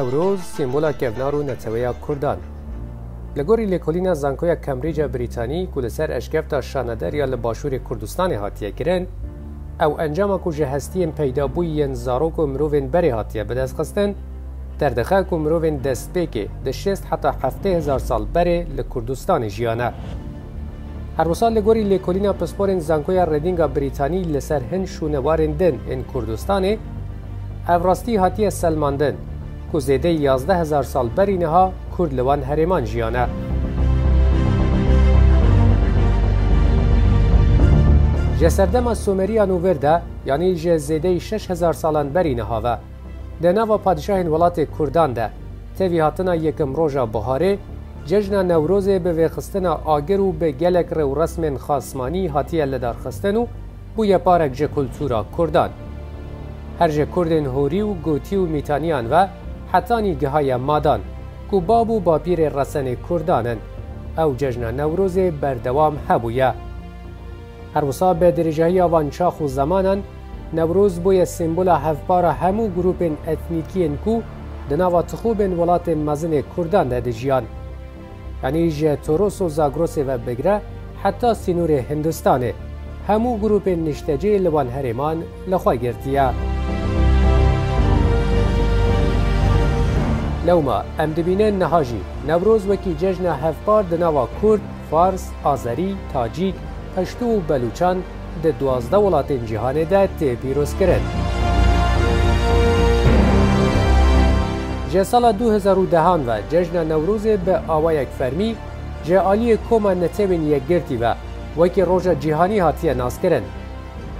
نوروز سیمبولا کفنار و نتویا کردان. لگوری لیکولینا زانکویا کمبریج بریتانی که لسر اشکفتا شاندر یا لباشور کردستان هاتیه کرن او انجام کو جهستین پیدا بوین زاروک و مروین بری هاتیه بدست خستن دردخه کو مروین دست بیکی دشست حتی 70,000 سال بری لکردستان جیانه. هر وسال لگوری لیکولینا پسپورین زانکویا ردینگا بریتانی لسر هن شونوارن دن این کردستانه افراستی هاتیه سلماندن که زیده 11,000 سال بری نها کرد لوان هریمان جیانه. جسردما سومریا نوورده یعنی زیده 6,000 سالان بری نها و دناوا پادشاهین ولات کردان ده تیوی هاتنا یکم روژا بهاره جشن نوروز به وخستن آگر و به گلک رو رسم خاصمانی هاتیه لدار خستن و بوی پارک جه کلتورا کردان. هر جه کردن هوری و گوتی و میتانیان و حتانی گهای مادان که بابو با پیر رسن کردانن او جشن نوروز بردوام هبویه. هر وسا به درجهی آوانچاخ و زمانن نوروز بوی سیمبولا هفپارا همو گروپین اتنیکین که دناوا تخوبین ولات مزن کردان ده جیان. یعنی جه توروس و زاگروس و بگره حتی سینور هندوستانه همو گروپین نشتجه لوان هریمان لخواه گرتیه. لوما ام دبینن نهاجی نوروز وکی جشن هفپار دناوا کرد، فارس، آذری، تاجیک، پشتو و بلوچان ده 12 ولاتین جهانه ده تی پیروز کرد. جه سال 2010 و جشن نوروز به آوایک فرمی جه آلی کوما نتیبین یک گرتی و وکی روژا جهانی هاتیه ناس کرن.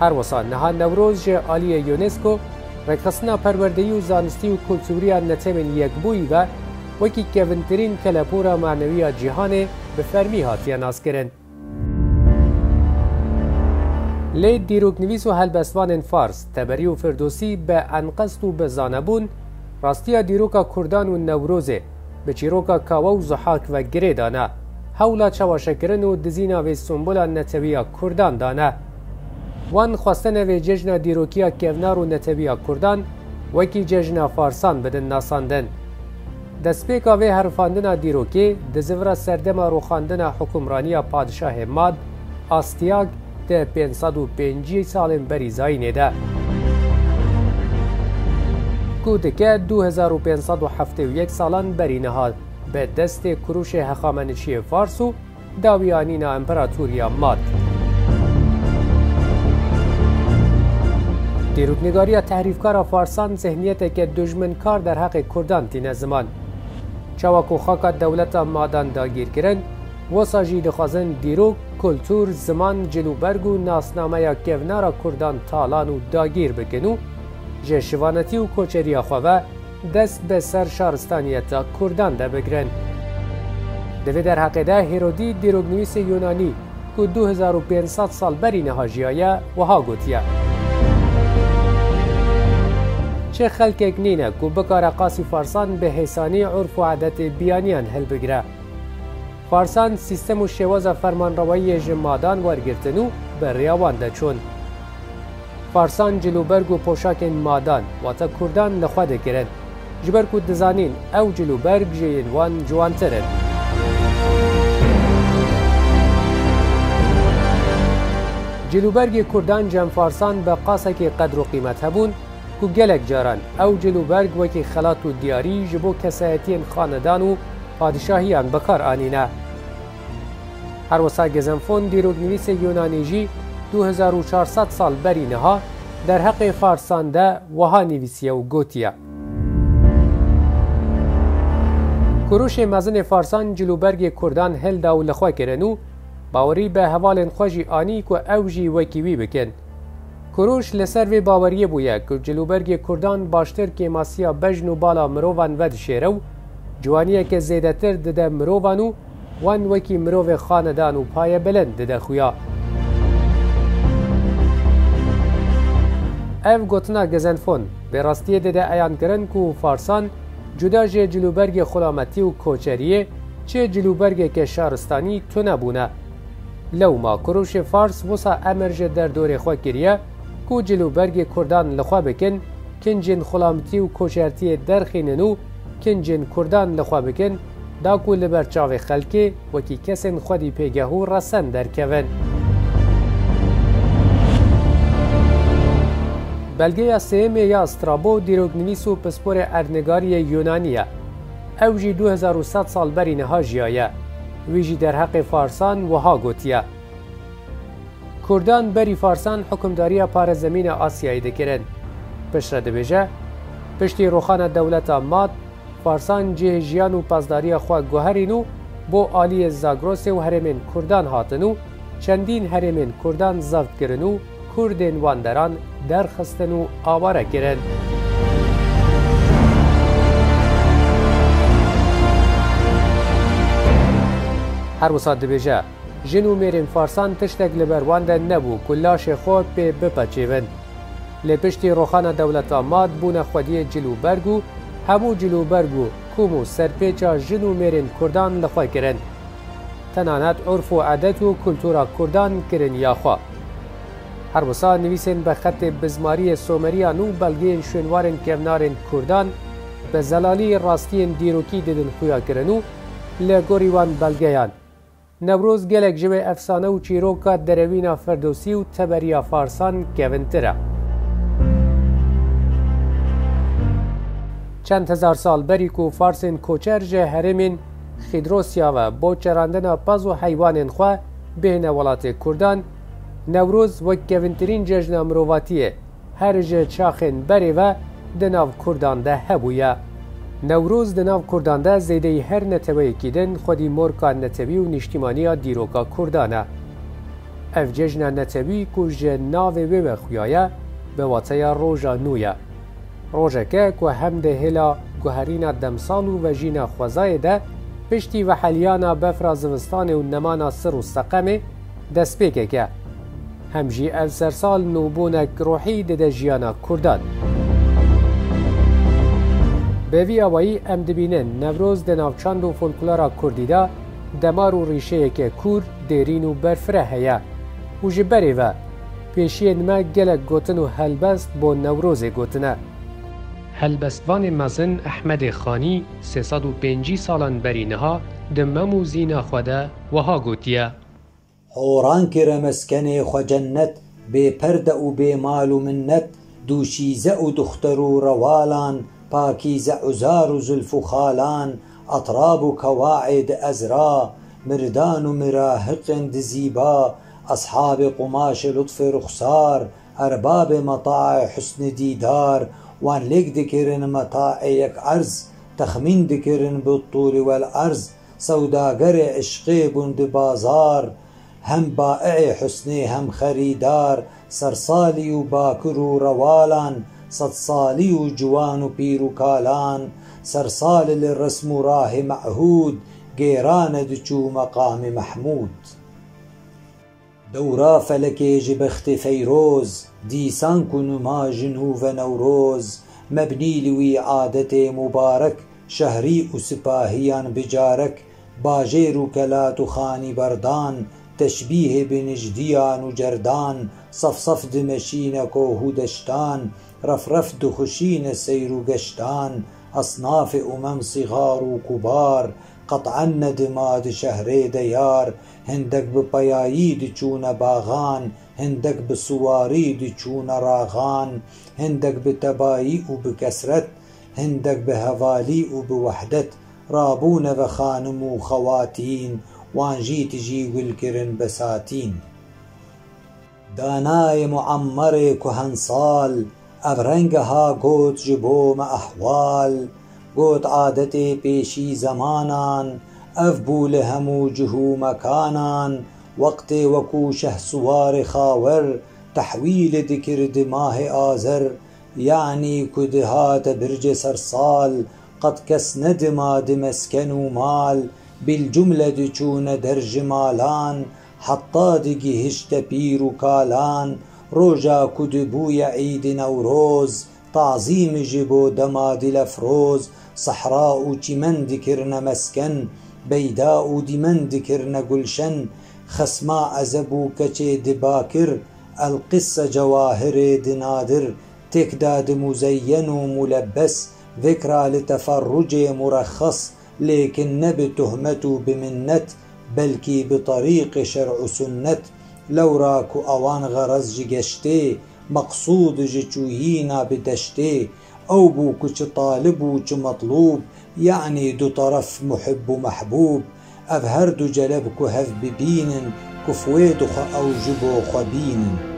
هر وسان نها نوروز جه آلی یونسکو رکخصنا پروردهی و زانستی و کلتوری نتیبین یک بوی و وکی کونترین کلپورا معنوی جهانه به فرمی هاتیه ناس کرن. لی دیروکنویس و هلبستوان فارس تبری و فردوسی به انقصت و به زانبون راستیا دیروکا کردان و نوروزه به چیروکا کاوا و زحاک و گره دانه حولا چواشکرن و دزینا و سنبولا نتویا کردان دانه وان خواستن و ججنا دیروکیا کفنار و نتویا کردان وکی ججنا فارسان بدن ناساندن دسپیکا و حرفاندنا دیروکی دزورا سردما روخاندنا حکمرانی پادشاه ماد آستیاگ ده 505 سال بریزاینه ده کودکه 2571 سالان بری نهاد به دست کروش هخامنشی فارس و داویانین امپراتوریا ماد. دیروکنگاری تحریفکار فارسان ذهنیت که دشمنکار در حق کردان تینه زمان چواکو خاک دولت مادان داگیر کرن و ساجی دخوازن دیروک کلتور زمان جلوبرگ و ناسنامه کفنارا کردان تالان و داگیر بکنو جه شوانتی و کوچری خواه دست به سر شارستانیت کردان ده بگرن. دوی در حقیده هیرودی دیروگنویس یونانی که 2500 سال بری نهاجیایه و ها گوتیه. چه خلک اکنینه که بکار قاسی فارسان به حسانی عرف و عادت بیانیان هل بگره. فارسان سیستم و شواز فرمان روایی جمادان وارگرتنو به ریاوان ده چون. فارسان جلوبرگ و پوشاک مادان و تا کردان لخواه کرن جبر کو دزانین او جلوبرگ جین وان جوانترن. جلوبرگ کردان جم فارسان به قاسک قدر و قیمت هبون کو گلک جاران او جلوبرگ وکی خلات و دیاری جبو کسایتین خاندان و پادشاهیان بکار آنینه. هر وسا گزنفون دیروگنویس یونانی جی 2400 سال بری نها در حق فارسان ده وها نویسیه و گوتیه. کروش مزن فارسان جلوبرگ کردان هل دا و لخواه کرنو باوری به حوال خوشی آنی که اوجی وکیوی بکن. کروش لسر و باوریه بویه که جلوبرگ کردان باشتر که ماسیا بجن و بالا مروان ود شیرو جوانیه که زیده تر دده مروانو وان وکی مرو خاندان و پای بلند دده خویا. او گوتنا گزنفون به راستی دده ایان کرن که فارسان جدا جلوبرگ خلامتی و کوچریه چه جلوبرگ که شهرستانی تو نبونه. لو ما کروش فارس وسا امرج در دور خواه کریه که جلوبرگ کردان لخوا بکن کنجن خلامتی و کوچرتی درخیننو کنجن کردان لخوا بکن داکو لبرچاو خلکی وکی کسین خودی پیگهو رسن درکون. بلگه سیمه یا استرابو دیروگنویس و پسپور ارنگاری یونانیه. او جی 2100 سال بری نها جیایه. ویجی در حق فارسان وها گوتیه. کردان بری فارسان حکمداری پار زمین آسیایی دکرن. پشت دبیجه پشتی روخان دولت ماد فارسان جه جیان و پاسداری خواه گوهرینو بو آلی زاگروس و هرمین کردان هاتنو چندین هرمین کردان زفت کرنو کردین واندران درخستن و آواره کرن. هر وسط دبیجه جنو میرین فارسان تشتک لبرواندن نبو کلاش خود به بپچیون. لپشتی روخان دولت آماد بونه خودی جلوبرگو همو جلوبرگو کومو سرپیچا جنو میرین کردان لخواه کرن. تنانت عرف و عادت و کلتورا کردان کرن یاخوا. هر وسا نویسین به خط بزماری سومریان و بلگین شنوارن کونارن کردان به زلالی راستین دیروکی دیدن خویا کرنو لگوریوان بلگیان. نوروز گلک جوه افسانه و چیروکا دروینا فردوسی و تبریا فارسان گونتره. چند هزار سال بری کو فارسین کوچر جه هرمین خیدروسیا و با چراندن پز و حیوان خواه بین ولات کردان نوروز و گونترین جشن مرواتیه هر جه چاخین بری و دناو کردان ده هبویه. نوروز دناو کردان ده زیده هر نتوی کیدن خودی مورکا نتوی و نشتیمانی دیروکا کردانه. اف جشن نتوی کج ناوی و خویایه به واطه روژا نویه. روژه که هم ده هلا گوهرین دمسال و جین خوزای ده پشتی و حلیانا بفرا زوستان و نمانا سر و سقمه دست پیکه که هم جی اف سرسال نوبونک روحی ده جیانا کردان. به وی آوایی ام دبینن نوروز ده ناوچاند و فولکلورا کردی ده دمار و ریشه که کور دیرین و برفره هیا و جبری و پیشی نما گلک گوتن و هلبست با نوروز گوتنه. هلبستوان مزن احمد خانی 305 سالان برینها دممو زینا خوده وها گوتیه. حوران کر مسکن خو جنت بی پرده و بی مال و منت دوشیزه و دختر و روالان پاکیزه عزار و زلف و خالان اطراب و کواعد ازرا مردان و مراهق دزیبا اصحاب قماش لطف رخصار ارباب مطاع حسن دیدار وان لك دكرن متاع یک عرض تخمين دكرن بالطول والعرض سوداگر عشقی بند بازار هم بائع حسنی هم خریدار سرسالی و باکر و روالان صدسالی و جوان و پیر و کالان سرسال للرسم و راه معهود گیران دچو مقام محمود دورا فلک جبخت فیروز دیسان کنما جنو و نوروز مبنی لوی عادت مبارک شهری و سپاهیان بجارک باجیر و کلات و خانی بردان تشبیه بنجدیان و جردان صفصف دمشینک و هودشتان رفرف دخشین سیر و گشتان اصناف صغار و کبار قطعا ندماد شهر دیار هندک بپیایی چون باغان هندک بسواری چون راغان هندک بتبایی و بکسرت هندک بهوالی و بوحدت رابون و خانم و خواتین وانجی تجی والکرن بساتین دانای معمر کهنسال ابرنگها گوت جبوم احوال گوت عادت پیشی زمانان افبول همو جهو مکانان وقت وکو شه سوار خاور تحویل دکر دماه آذر یعنی کدهات برج سرسال قد کس ندما دمسکن و مال بالجملة چون درج مالان حتی دگی هشت پیر و کالان روژا کدبوی عید نوروز تعظیم جبو دما دل افروز صحراء و چمن دکرن مسکن بیداء و دیمن دکرن گلشن خسما ازبو کچه دباکر القصة جواهر دنادر تکداد مزین و ملبس ذكرى لتفرج مرخص لكن بتهمة بمنت بلكي بطريق شرع سنت لو راكو أوان غرز جشتي مقصود جتوهينا بدشتي أو بوكو طالبو مطلوب يعني دو طرف محب محبوب أفهردو جلبكو هف ببين كفويدو أو جبو خبين